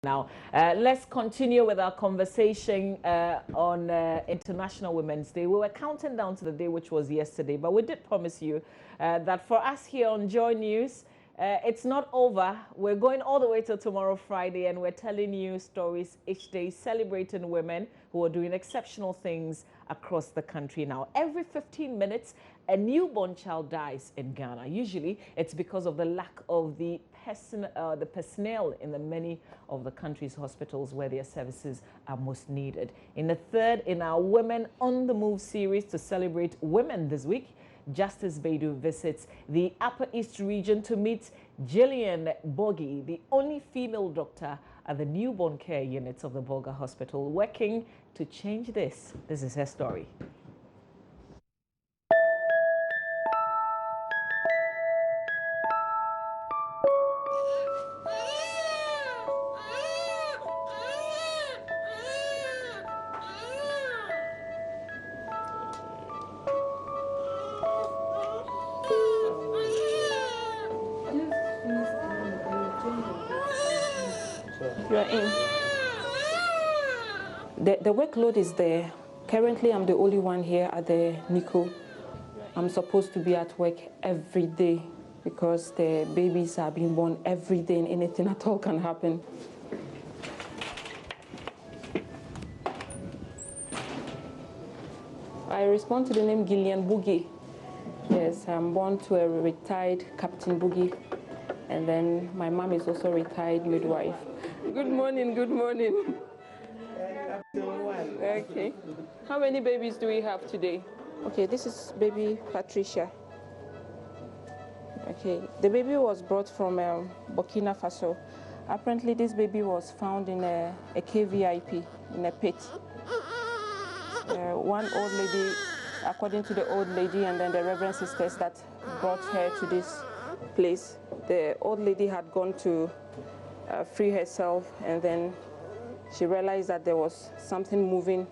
Now, let's continue with our conversation on International Women's Day. We were counting down to the day, which was yesterday, but we did promise you that for us here on Joy News, it's not over. We're going all the way till tomorrow, Friday, and we're telling you stories each day, celebrating women who are doing exceptional things across the country. Now, every 15 minutes, a newborn child dies in Ghana. Usually, it's because of the lack of the personnel in the many of the country's hospitals where their services are most needed. In the third in our Women on the Move series to celebrate women this week, Justice Baidu visits the Upper East region to meet Gillian Bogie, the only female doctor at the newborn care units of the Bolga Hospital, working to change this. This is her story. You are in. The workload is there. Currently, I'm the only one here at the NICU. I'm supposed to be at work every day because the babies are being born every day and anything at all can happen. I respond to the name Gillian Bogie. Yes, I'm born to a retired Captain Bogie. And then my mom is also a retired midwife. Good morning, good morning. Okay. How many babies do we have today? Okay, this is baby Patricia. Okay, the baby was brought from Burkina Faso. Apparently, this baby was found in a KVIP, in a pit. One old lady, according to the old lady and then the Reverend sisters that brought her to this place, the old lady had gone to free herself, and then she realized that there was something moving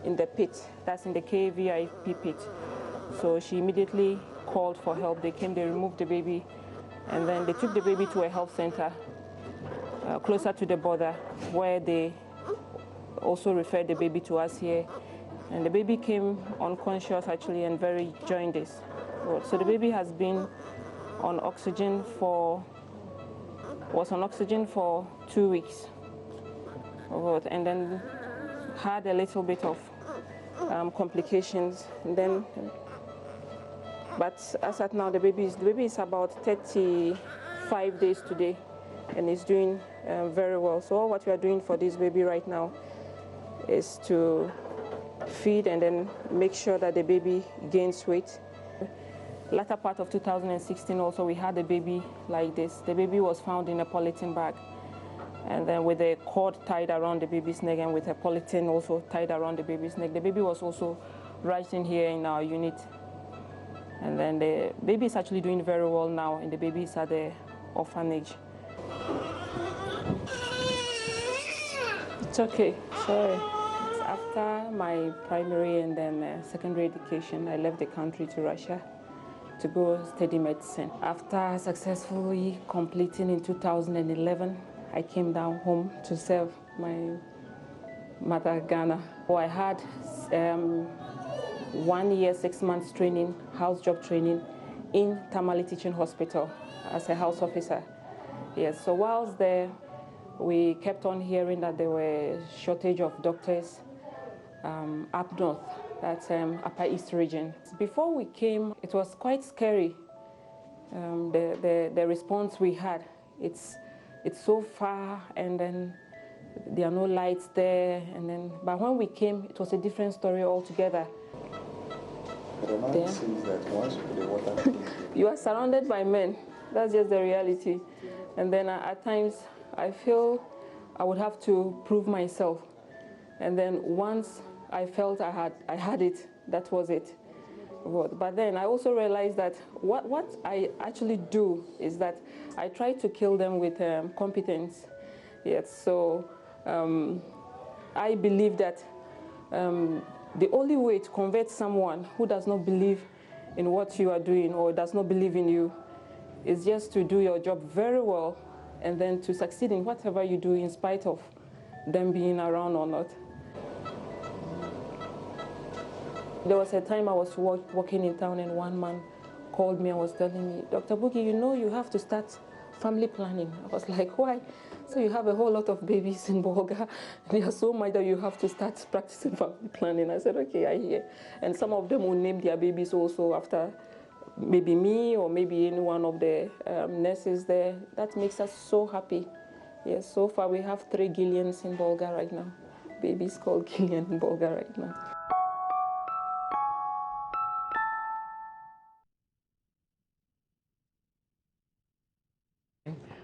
in the pit, that's in the KVIP pit. So she immediately called for help. They came, they removed the baby, and then they took the baby to a health center closer to the border, where they also referred the baby to us here. And the baby came unconscious actually and very jaundiced. So the baby has been on oxygen was on oxygen for 2 weeks, and then had a little bit of complications. And then, but as at now, the baby is about 35 days today, and is doing very well. So all what we are doing for this baby right now is to feed and then make sure that the baby gains weight. Latter part of 2016 also, we had a baby like this. The baby was found in a polythene bag, and then with a cord tied around the baby's neck and with a polythene also tied around the baby's neck. The baby was also right in here in our unit. And then the baby is actually doing very well now, and the baby is at the orphanage. It's okay, sorry. After my primary and then secondary education, I left the country to Russia to go study medicine. After successfully completing in 2011, I came down home to serve my mother, Ghana. So I had 1 year, 6 months training, house job training in Tamale Teaching Hospital as a house officer. Yes, so whilst there, we kept on hearing that there were shortage of doctors up north, that's Upper East region. Before we came, it was quite scary, the response we had. It's so far, and then there are no lights there, and then, but when we came, it was a different story altogether. Seems that once you put the water you are surrounded by men. That's just the reality. And then at times, I feel I would have to prove myself. And then once I felt I had it, that was it. But then I also realized that what I actually do is that I try to kill them with competence. Yes, so I believe that the only way to convert someone who does not believe in what you are doing or does not believe in you is just to do your job very well and then to succeed in whatever you do in spite of them being around or not. There was a time I was walking in town and one man called me and was telling me, Dr. Boogie, you know you have to start family planning. I was like, why? So you have a whole lot of babies in Bolga. They are so much that you have to start practicing family planning. I said, okay, I hear. And some of them will name their babies also after maybe me or maybe any one of the nurses there. That makes us so happy. Yes, so far we have 3 Gillians in Bolga right now. Babies called Gillian in Bolga right now.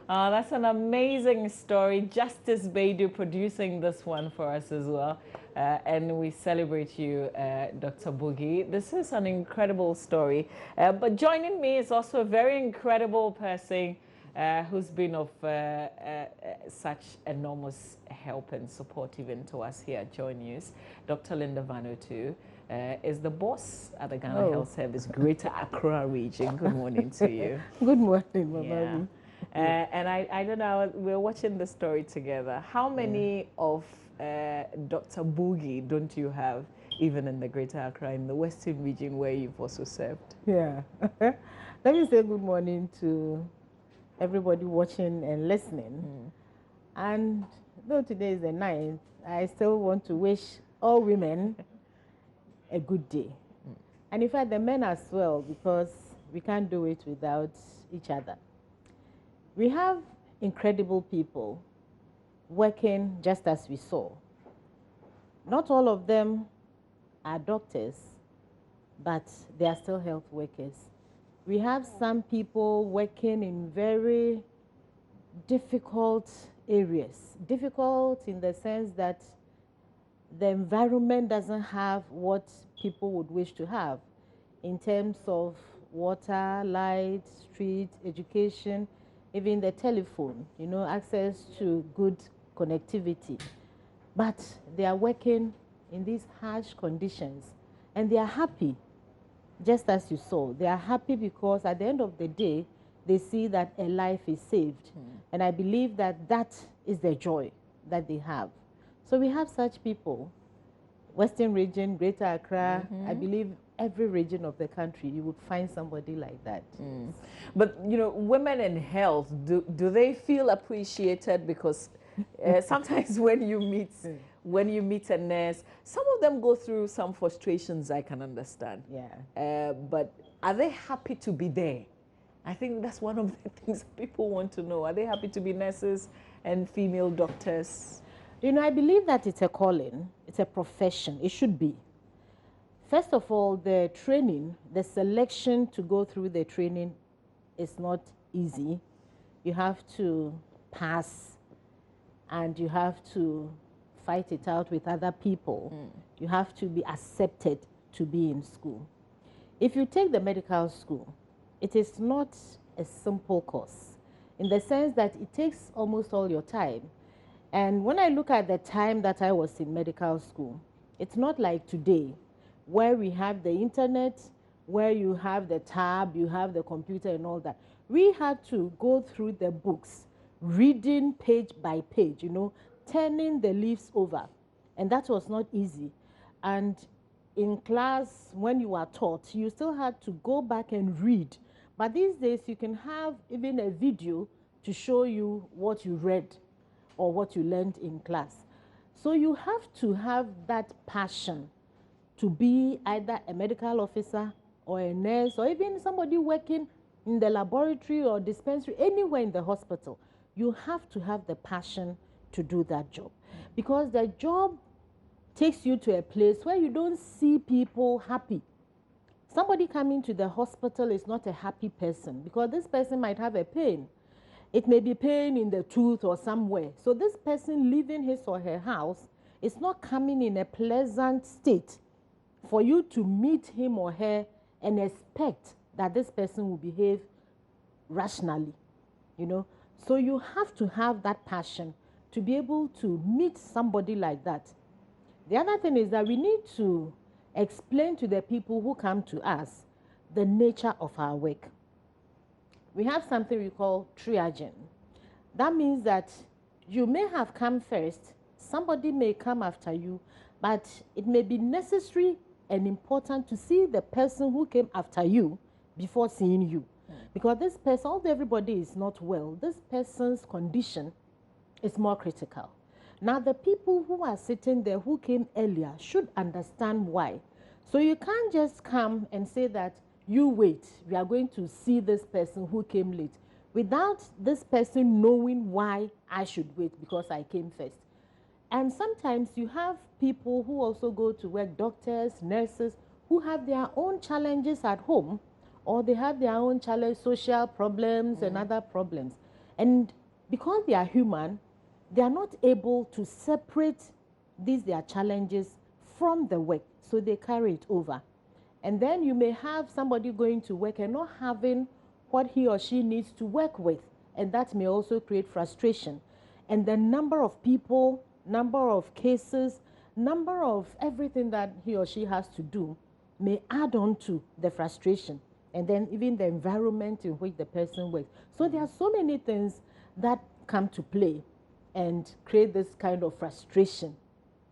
That's an amazing story. Justice Baidu producing this one for us as well. And we celebrate you, Dr. Boogie. This is an incredible story. But joining me is also a very incredible person who's been of such enormous help and support even to us here at Joy News. Dr. Linda Vanuatu is the boss at the Ghana Health Service, Greater Accra region. Good morning to you. Good morning, Mama. Yeah. And I don't know, we're watching the story together. How many of Dr. Boogie don't you have, even in the Greater Accra, in the Western region where you've also served? Yeah. Let me say good morning to everybody watching and listening. And though today is the 9th, I still want to wish all women a good day. And in fact, the men as well, because we can't do it without each other. We have incredible people working just as we saw. Not all of them are doctors, but they are still health workers. We have some people working in very difficult areas. Difficult in the sense that the environment doesn't have what people would wish to have in terms of water, light, street, education, even the telephone, you know, access to good connectivity. But they are working in these harsh conditions and they are happy, just as you saw. They are happy because at the end of the day, they see that a life is saved. And I believe that that is the joy that they have. So we have such people, Western region, Greater Accra, I believe every region of the country, you would find somebody like that. But, you know, women in health, do they feel appreciated? Because sometimes when you meet a nurse, some of them go through some frustrations, I can understand. Yeah. But are they happy to be there? I think that's one of the things people want to know. Are they happy to be nurses and female doctors? You know, I believe that it's a calling, it's a profession, it should be. First of all, the training, the selection to go through the training is not easy. You have to pass and you have to fight it out with other people. You have to be accepted to be in school. If you take the medical school, it is not a simple course in the sense that it takes almost all your time. And when I look at the time that I was in medical school, it's not like today, where we have the internet, where you have the tab, you have the computer and all that. We had to go through the books, reading page by page, you know, turning the leaves over. And that was not easy. And in class, when you are taught, you still had to go back and read. But these days, you can have even a video to show you what you read or what you learned in class. So you have to have that passion to be either a medical officer or a nurse or even somebody working in the laboratory or dispensary, anywhere in the hospital. You have to have the passion to do that job because the job takes you to a place where you don't see people happy. Somebody coming to the hospital is not a happy person because this person might have a pain. It may be pain in the tooth or somewhere. So this person leaving his or her house is not coming in a pleasant state for you to meet him or her and expect that this person will behave rationally, you know. So you have to have that passion to be able to meet somebody like that. The other thing is that we need to explain to the people who come to us the nature of our work. We have something we call triaging. That means that you may have come first, somebody may come after you, but it may be necessary and important to see the person who came after you before seeing you. Because this person, although everybody is not well, this person's condition is more critical. Now, the people who are sitting there who came earlier should understand why. So you can't just come and say that you wait, we are going to see this person who came late, without this person knowing why I should wait because I came first. And sometimes you have people who also go to work, doctors, nurses, who have their own challenges at home, or they have their own challenge, social problems and other problems. And because they are human, they are not able to separate their challenges from the work, so they carry it over. And then you may have somebody going to work and not having what he or she needs to work with, and that may also create frustration. And the number of people, number of cases, number of everything that he or she has to do may add on to the frustration, and then even the environment in which the person works. So there are so many things that come to play and create this kind of frustration.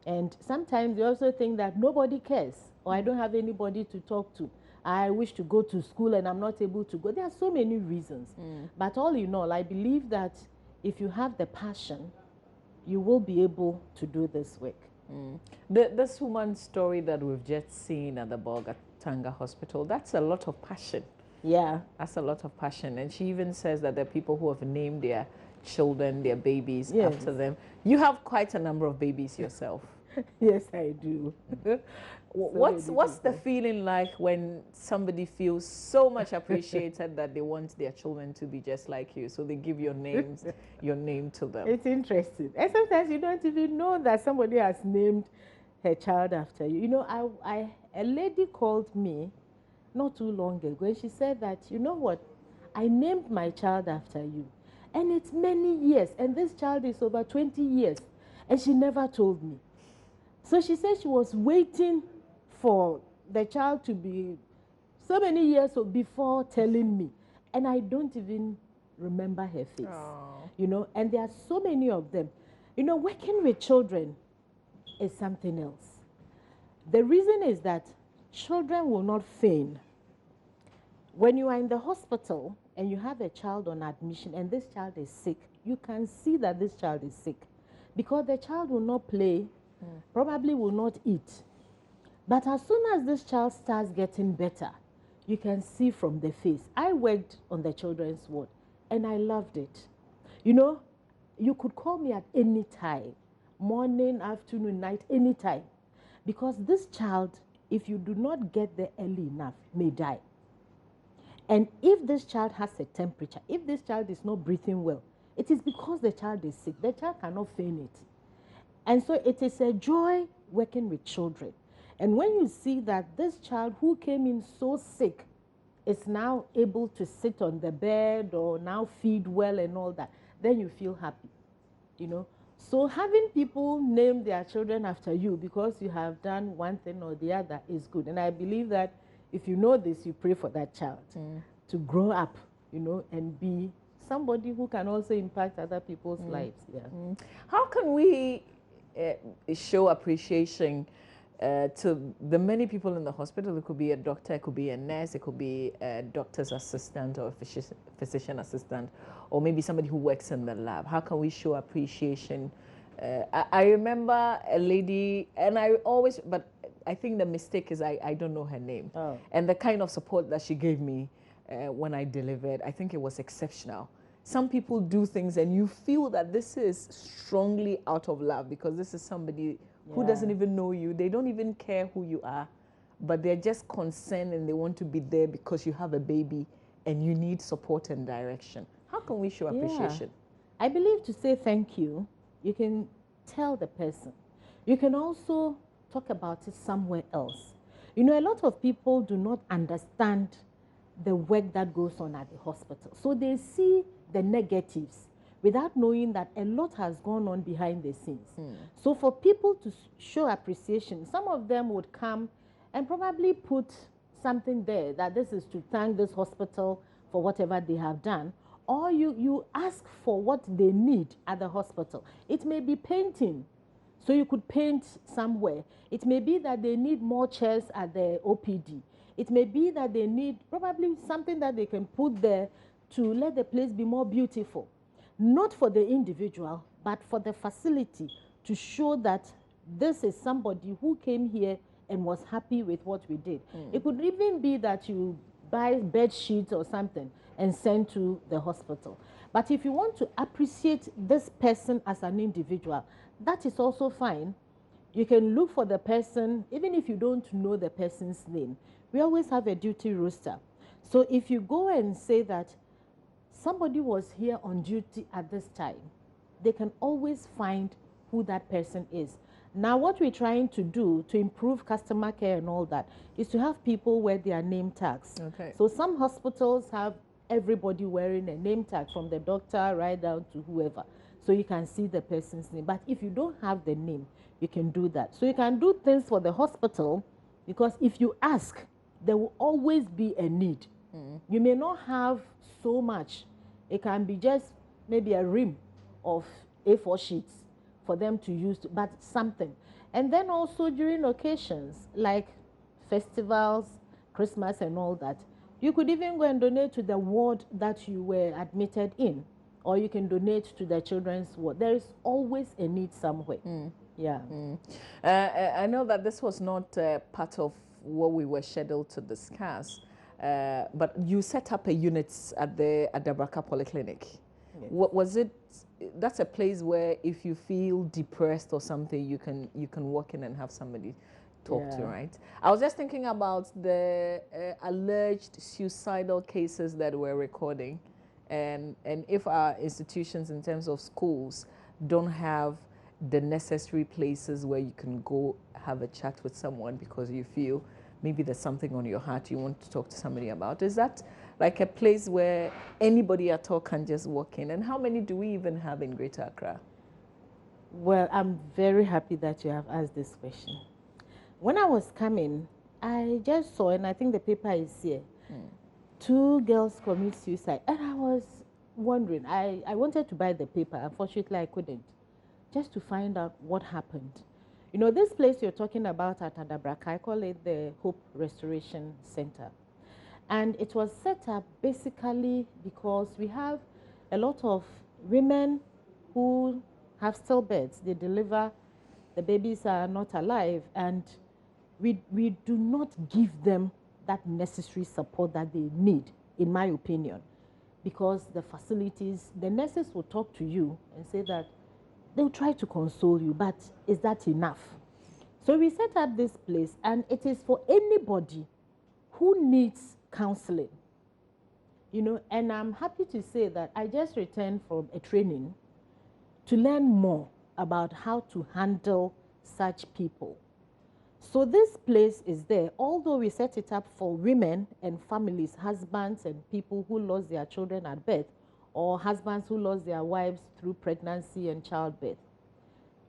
And sometimes you also think that nobody cares, or I don't have anybody to talk to. I wish to go to school and I'm not able to go. There are so many reasons. But all in all, I believe that if you have the passion, you will be able to do this work. This woman's story that we've just seen at the Bolgatanga hospital, that's a lot of passion. Yeah. That's a lot of passion. And she even says that there are people who have named their children, their babies, yes, after them. You have quite a number of babies yourself. Yes, I do. What's the feeling like when somebody feels so much appreciated that they want their children to be just like you, so they give your name to them? It's interesting. And sometimes you don't even know that somebody has named her child after you. You know, a lady called me not too long ago, and she said that, you know what, I named my child after you. And it's many years, and this child is over 20 years, and she never told me. So she said she was waiting for the child to be so many years before telling me. And I don't even remember her face. Aww. You know, and there are so many of them. You know, working with children is something else. The reason is that children will not feign. When you are in the hospital and you have a child on admission and this child is sick, you can see that this child is sick because the child will not play, probably will not eat. But as soon as this child starts getting better, you can see from the face. I worked on the children's ward and I loved it. You know, you could call me at any time, morning, afternoon, night, any time. Because this child, if you do not get there early enough, may die. And if this child has a temperature, if this child is not breathing well, it is because the child is sick. The child cannot feign it. And so it is a joy working with children. And when you see that this child who came in so sick is now able to sit on the bed or now feed well and all that, then you feel happy, you know. So having people name their children after you because you have done one thing or the other is good. And I believe that if you know this, you pray for that child to grow up, you know, and be somebody who can also impact other people's lives. Yeah. How can we show appreciation to the many people in the hospital? It could be a doctor, it could be a nurse, it could be a doctor's assistant or a physician assistant, or maybe somebody who works in the lab. How can we show appreciation? I remember a lady, and but I think the mistake is I don't know her name. Oh. And the kind of support that she gave me when I delivered, I think it was exceptional. Some people do things and you feel that this is strongly out of love because this is somebody who doesn't even know you. They don't even care who you are, but they're just concerned and they want to be there because you have a baby and you need support and direction. How can we show appreciation? I believe to say thank you, you can tell the person. You can also talk about it somewhere else. You know, a lot of people do not understand the work that goes on at the hospital. So they see the negatives without knowing that a lot has gone on behind the scenes. So for people to show appreciation, some of them would come and probably put something there that this is to thank this hospital for whatever they have done. or you ask for what they need at the hospital. It may be painting, so you could paint somewhere. It may be that they need more chairs at the OPD. It may be that they need probably something that they can put there to let the place be more beautiful. Not for the individual, but for the facility, to show that this is somebody who came here and was happy with what we did. It could even be that you buy bed sheets or something and send to the hospital. But if you want to appreciate this person as an individual, that is also fine. You can look for the person, even if you don't know the person's name. We always have a duty roster. So if you go and say that somebody was here on duty at this time, they can always find who that person is. Now, what we're trying to do to improve customer care and all that is to have people wear their name tags. Okay. So some hospitals have everybody wearing a name tag, from the doctor right down to whoever, so you can see the person's name. But if you don't have the name, you can do that. So you can do things for the hospital, because if you ask, there will always be a need. You may not have so much. It can be just maybe a rim of A4 sheets for them to use, but something. And then also during occasions like festivals, Christmas and all that, you could even go and donate to the ward that you were admitted in, or you can donate to the children's ward. There is always a need somewhere. Yeah. I know that this was not part of what we were scheduled to discuss, but you set up a unit at the Adabraka Polyclinic. Yes. What was it? That's a place where if you feel depressed or something, you can walk in and have somebody talk to, right? I was just thinking about the alleged suicidal cases that we're recording, and if our institutions in terms of schools don't have the necessary places where you can go have a chat with someone because you feel maybe there's something on your heart you want to talk to somebody about. Is that like a place where anybody at all can just walk in? And how many do we even have in Greater Accra? Well, I'm very happy that you have asked this question. When I was coming, I just saw, and I think the paper is here, 2 girls commit suicide. And I was wondering, I wanted to buy the paper. Unfortunately, I couldn't, just to find out what happened. You know, this place you're talking about at Adabraka, I call it the Hope Restoration Center. And it was set up basically because we have a lot of women who have stillbirths. They deliver, the babies are not alive, and we do not give them that necessary support that they need, in my opinion, because the facilities, the nurses will talk to you and say that they'll try to console you, but is that enough? So we set up this place, and it is for anybody who needs counseling. You know, and I'm happy to say that I just returned from a training to learn more about how to handle such people. So this place is there, although we set it up for women and families, husbands and people who lost their children at birth, or husbands who lost their wives through pregnancy and childbirth.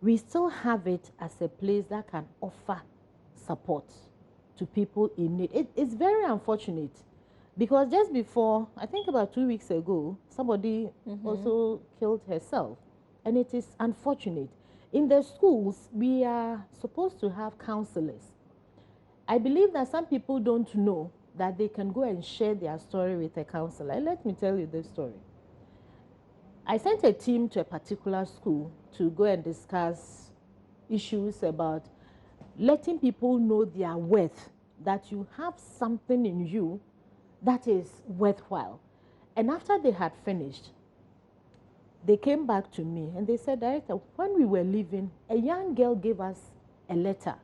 We still have it as a place that can offer support to people in need. It's very unfortunate, because just before, I think about 2 weeks ago, somebody also killed herself. And it is unfortunate. In the schools, we are supposed to have counselors. I believe that some people don't know that they can go and share their story with a counselor. And let me tell you this story. I sent a team to a particular school to go and discuss issues about letting people know their worth, that you have something in you that is worthwhile. And after they had finished, they came back to me and they said, Director, when we were leaving, a young girl gave us a letter.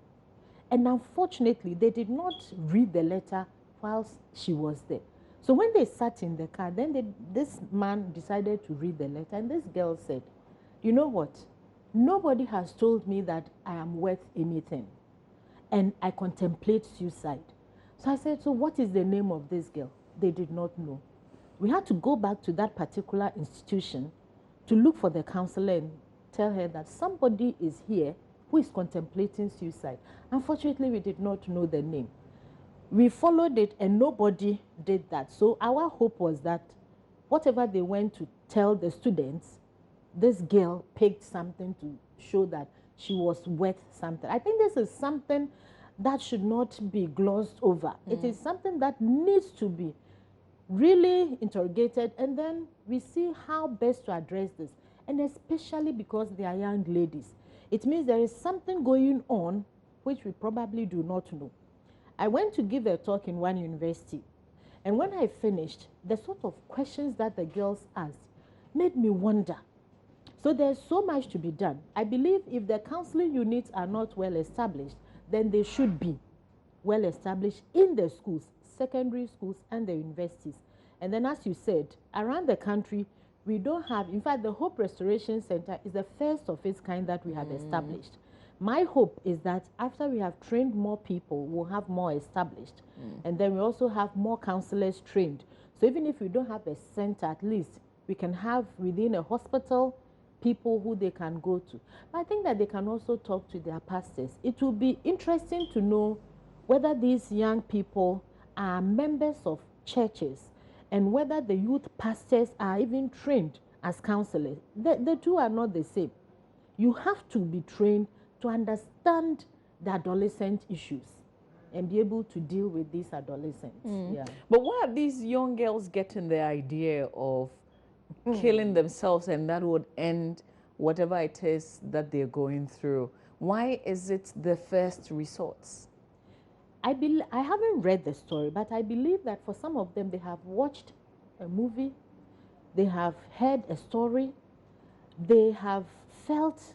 And unfortunately, they did not read the letter whilst she was there. So when they sat in the car, then this man decided to read the letter. And this girl said, you know what? Nobody has told me that I am worth anything. And I contemplate suicide. So I said, so what is the name of this girl? They did not know. We had to go back to that particular institution to look for the counselor and tell her that somebody is here who is contemplating suicide. Unfortunately, we did not know the name. We followed it and nobody did that. So our hope was that whatever they went to tell the students, this girl picked something to show that she was worth something. I think this is something that should not be glossed over. It is something that needs to be really interrogated, and then we see how best to address this. And especially because they are young ladies, it means there is something going on which we probably do not know. I went to give a talk in one university, and when I finished, the sort of questions that the girls asked made me wonder. So there's so much to be done. I believe if the counseling units are not well established, then they should be well established in the schools, secondary schools and the universities. And then, as you said, around the country, we don't have, in fact, the Hope Restoration Center is the first of its kind that we have established. My hope is that after we have trained more people, we'll have more established. And then we also have more counselors trained. So even if we don't have a center, at least we can have within a hospital people who they can go to. But I think that they can also talk to their pastors. It will be interesting to know whether these young people are members of churches and whether the youth pastors are even trained as counselors. The two are not the same. You have to be trained to understand the adolescent issues and be able to deal with these adolescents. Yeah. But why are these young girls getting the idea of killing themselves and that would end whatever it is that they're going through? Why is it the first resorts? I haven't read the story, but I believe that for some of them, they have watched a movie, they have heard a story, they have felt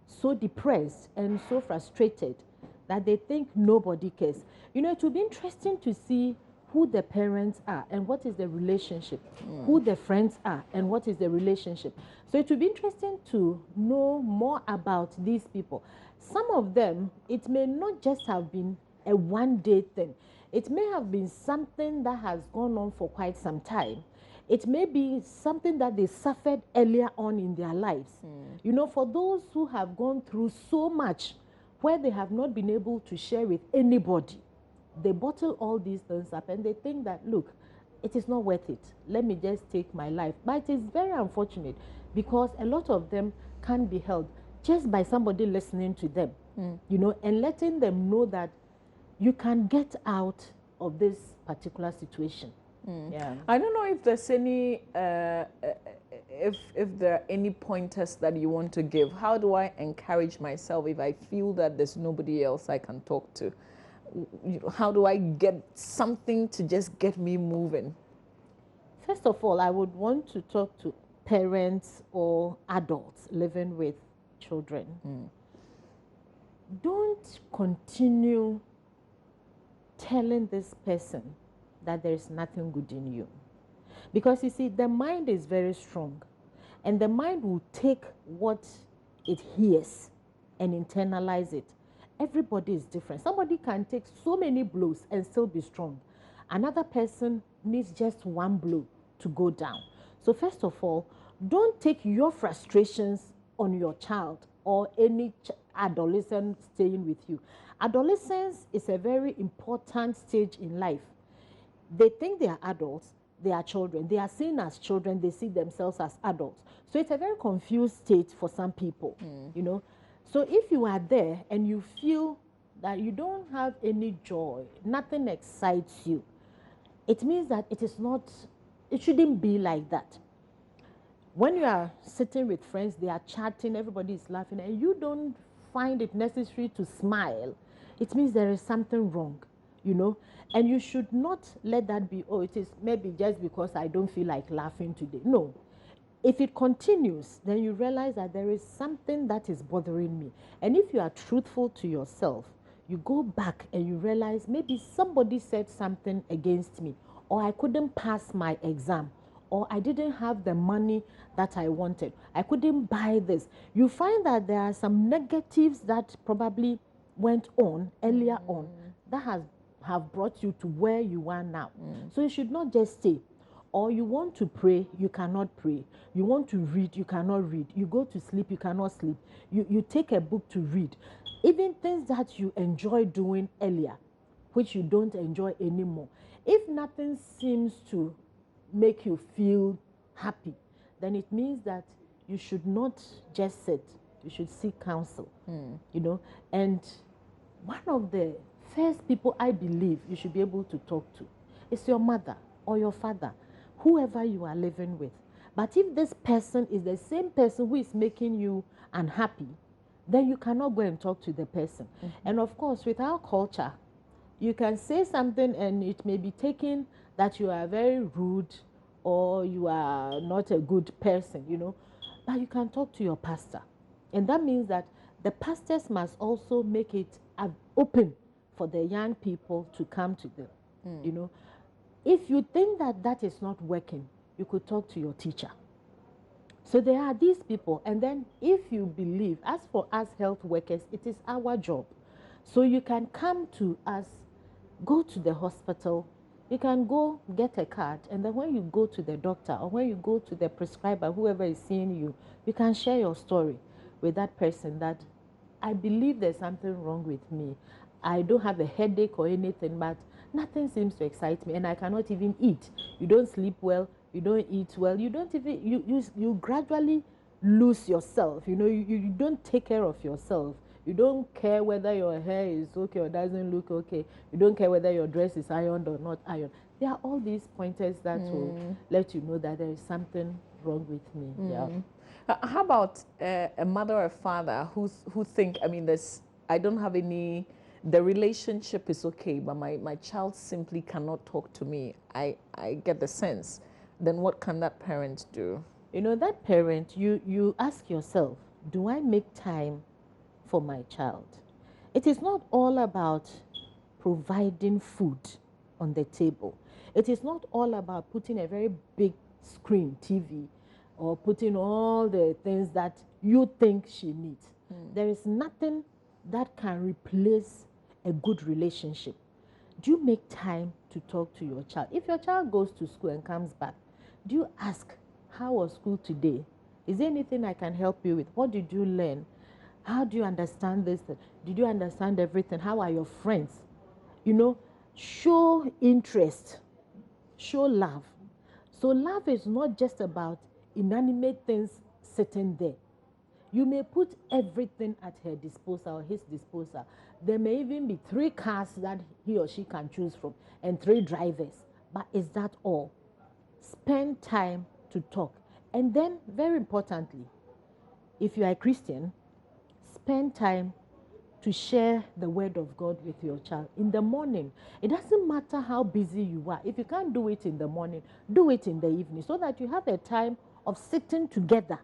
so depressed and so frustrated that they think nobody cares. You know, it will be interesting to see who the parents are and what is the relationship, who the friends are and what is the relationship. So it will be interesting to know more about these people. Some of them, it may not just have been a one-day thing. It may have been something that has gone on for quite some time. It may be something that they suffered earlier on in their lives. You know, for those who have gone through so much where they have not been able to share with anybody, they bottle all these things up and they think that, look, it is not worth it. Let me just take my life. But it is very unfortunate because a lot of them can be held just by somebody listening to them, you know, and letting them know that you can get out of this particular situation. Yeah. I don't know if there's any, if there are any pointers that you want to give. How do I encourage myself if I feel that there's nobody else I can talk to? How do I get something to just get me moving? First of all, I would want to talk to parents or adults living with children. Don't continue telling this person that there is nothing good in you. Because you see, the mind is very strong and the mind will take what it hears and internalize it. Everybody is different. Somebody can take so many blows and still be strong. Another person needs just one blow to go down. So first of all, don't take your frustrations on your child or any adolescent staying with you. Adolescence is a very important stage in life. They think they are adults, they are children. They are seen as children, they see themselves as adults. So it's a very confused state for some people, you know. So if you are there and you feel that you don't have any joy, nothing excites you, it means that it shouldn't be like that. When you are sitting with friends, they are chatting, everybody is laughing, and you don't find it necessary to smile, it means there is something wrong, you know. And you should not let that be, oh, it is maybe just because I don't feel like laughing today. No. If it continues, then you realize that there is something that is bothering me. And if you are truthful to yourself, you go back and you realize maybe somebody said something against me, or I couldn't pass my exam, or I didn't have the money that I wanted. I couldn't buy this. You find that there are some negatives that probably went on earlier on that have brought you to where you are now. So you should not just stay. Or you want to pray, you cannot pray. You want to read, you cannot read. You go to sleep, you cannot sleep. You take a book to read. Even things that you enjoy doing earlier, which you don't enjoy anymore. If nothing seems to make you feel happy, then it means that you should not just sit, you should seek counsel, you know. And one of the first people I believe you should be able to talk to is your mother or your father, whoever you are living with. But if this person is the same person who is making you unhappy, then you cannot go and talk to the person. And of course, with our culture, you can say something and it may be taken that you are very rude or you are not a good person, you know. But you can talk to your pastor. And that means that the pastors must also make it open for the young people to come to them, you know. If you think that that is not working, you could talk to your teacher. So there are these people, and then if you believe, as for us health workers, it is our job. So you can come to us, go to the hospital, you can go get a card, and then when you go to the doctor or when you go to the prescriber, whoever is seeing you, you can share your story with that person that I believe there's something wrong with me. I don't have a headache or anything, but nothing seems to excite me, and I cannot even eat. You don't sleep well, you don't eat well, you don't even, you gradually lose yourself. You know, you don't take care of yourself. You don't care whether your hair is okay or doesn't look okay. You don't care whether your dress is ironed or not ironed. There are all these pointers that will let you know that there is something wrong with me. Yeah. How about a mother or a father who think, I mean, I don't have any, the relationship is okay, but my child simply cannot talk to me. I get the sense. Then what can that parent do? You know, that parent, you ask yourself, do I make time for my child? It is not all about providing food on the table. It is not all about putting a very big screen, TV, or putting all the things that you think she needs. There is nothing that can replace a good relationship. Do you make time to talk to your child? If your child goes to school and comes back, do you ask, how was school today? Is there anything I can help you with? What did you learn? How do you understand this? Did you understand everything? How are your friends? You know, show interest, show love. So love is not just about inanimate things sitting there. You may put everything at her disposal or his disposal. There may even be 3 cars that he or she can choose from and 3 drivers. But is that all? Spend time to talk. And then, very importantly, if you are a Christian, spend time to share the word of God with your child in the morning. It doesn't matter how busy you are. If you can't do it in the morning, do it in the evening so that you have a time of sitting together.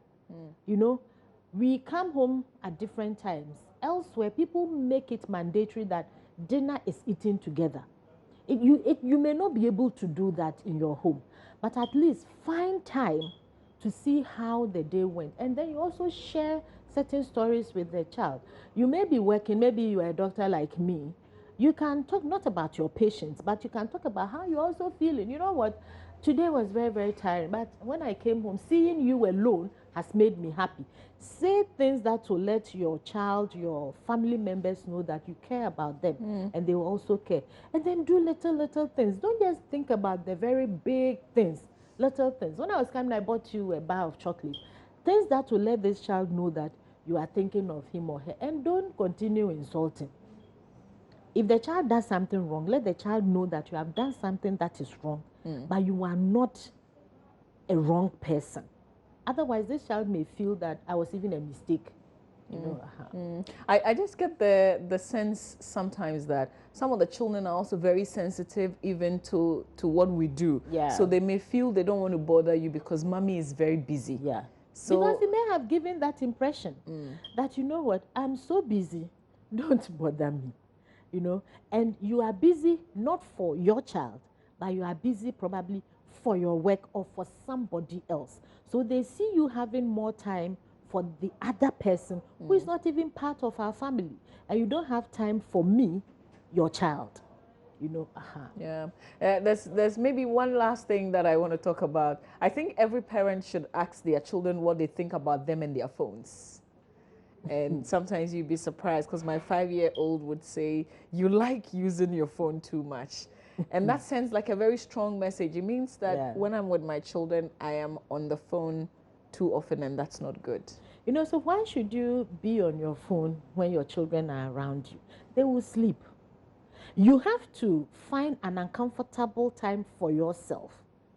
You know, we come home at different times. Elsewhere, people make it mandatory that dinner is eaten together. You may not be able to do that in your home, but at least find time to see how the day went. And then you also share certain stories with the child. You may be working, maybe you are a doctor like me. You can talk not about your patients, but you can talk about how you're also feeling. You know what? Today was very, very tiring, but when I came home, seeing you alone has made me happy. Say things that will let your child, your family members know that you care about them and they will also care. And then do little things. Don't just think about the very big things, little things. When I was coming, I bought you a bar of chocolate. Things that will let this child know that you are thinking of him or her, and don't continue insulting. If the child does something wrong, let the child know that you have done something that is wrong, but you are not a wrong person. Otherwise, this child may feel that I was even a mistake. You know, I just get the sense sometimes that some of the children are also very sensitive even to what we do. Yeah. So they may feel they don't want to bother you because mommy is very busy. Yeah. So because you may have given that impression that, you know what, I'm so busy, don't bother me. You know, and you are busy not for your child, but you are busy probably for your work or for somebody else. So they see you having more time for the other person who is not even part of our family. And you don't have time for me, your child. You know, yeah, there's maybe one last thing that I want to talk about. I think every parent should ask their children what they think about them and their phones. And sometimes you'd be surprised because my 5-year-old would say, you like using your phone too much. And that sends like a very strong message. It means that Yeah. when I'm with my children, I am on the phone too often, and that's not good. You know, so why should you be on your phone when your children are around you? They will sleep. You have to find an uncomfortable time for yourself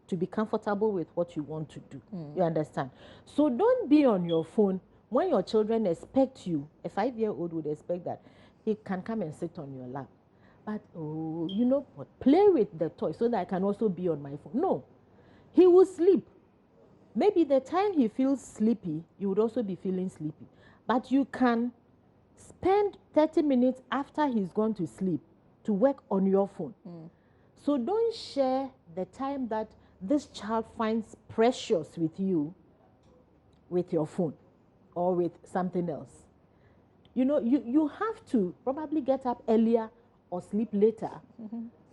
to be comfortable with what you want to do. You understand? So don't be on your phone when your children expect you. A 5-year-old would expect that he can come and sit on your lap. But, oh, you know what? Play with the toy so that I can also be on my phone. No. He will sleep. Maybe the time he feels sleepy, you would also be feeling sleepy. But you can spend 30 minutes after he's gone to sleep to work on your phone. So don't share the time that this child finds precious with you with your phone or with something else. You know, you have to probably get up earlier or sleep later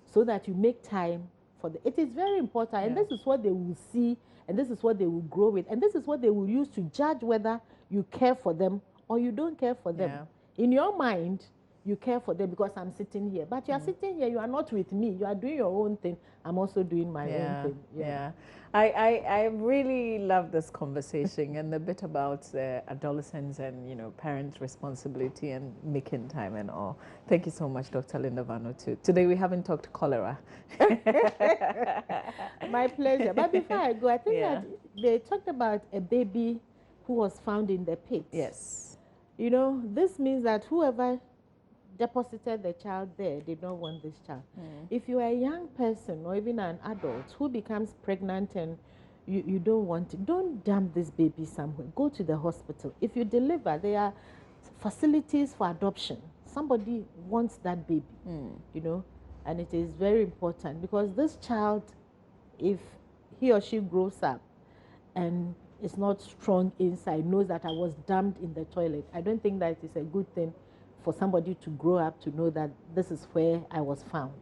so that you make time for the. It is very important, and this is what they will see, and this is what they will grow with, and this is what they will use to judge whether you care for them or you don't care for them. In your mind, you care for them because I'm sitting here, but you are sitting here, you are not with me, you are doing your own thing, I'm also doing my own thing. I really love this conversation and the bit about adolescents and, you know, parents' responsibility and making time and all. Thank you so much, Dr. Linda Vanuatu. Today we haven't talked cholera. My pleasure. But before I go, I think that they talked about a baby who was found in the pit. Yes. You know, this means that whoever deposited the child there did not want this child. If you are a young person or even an adult who becomes pregnant and you don't want it, don't dump this baby somewhere. Go to the hospital. If you deliver, there are facilities for adoption. Somebody wants that baby, you know, and it is very important because this child, if he or she grows up and is not strong inside, knows that I was dumped in the toilet, I don't think that it is a good thing for somebody to grow up to know that this is where I was found,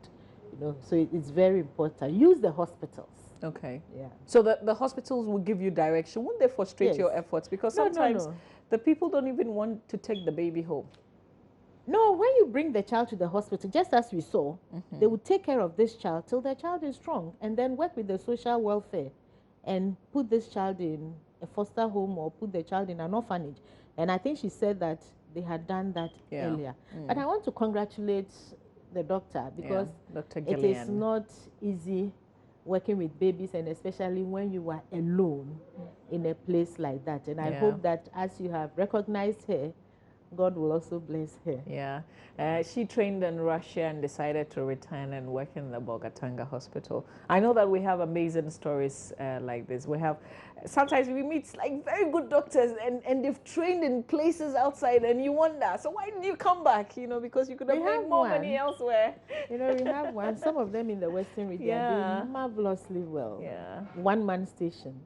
you know. So it's very important. Use the hospitals. Okay. Yeah. So the hospitals will give you direction. Won't they frustrate your efforts? Because sometimes the people don't even want to take the baby home. No, when you bring the child to the hospital, just as we saw, they will take care of this child till the child is strong and then work with the social welfare and put this child in a foster home or put the child in an orphanage. And I think she said that they had done that earlier. But I want to congratulate the doctor because it is not easy working with babies, and especially when you are alone in a place like that. And I hope that as you have recognized her, God will also bless her. Yeah. She trained in Russia and decided to return and work in the Bolgatanga hospital. I know that we have amazing stories like this. We have, sometimes we meet like very good doctors and they've trained in places outside and you wonder, so why didn't you come back? You know, because you could have made more money elsewhere. You know, we have one. Some of them in the Western region are doing marvelously well. Yeah. One-man station.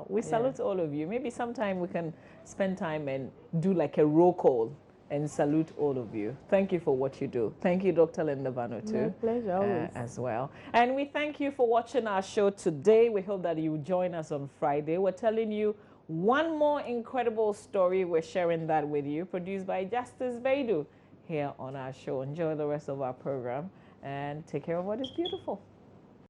We salute all of you. Maybe sometime we can spend time and do like a roll call and salute all of you. Thank you for what you do. Thank you, Dr. Linda Vanuatu. My pleasure, always. As well. And we thank you for watching our show today. We hope that you join us on Friday. We're telling you one more incredible story. We're sharing that with you, produced by Justice Vaidu here on our show. Enjoy the rest of our program and take care of what is beautiful.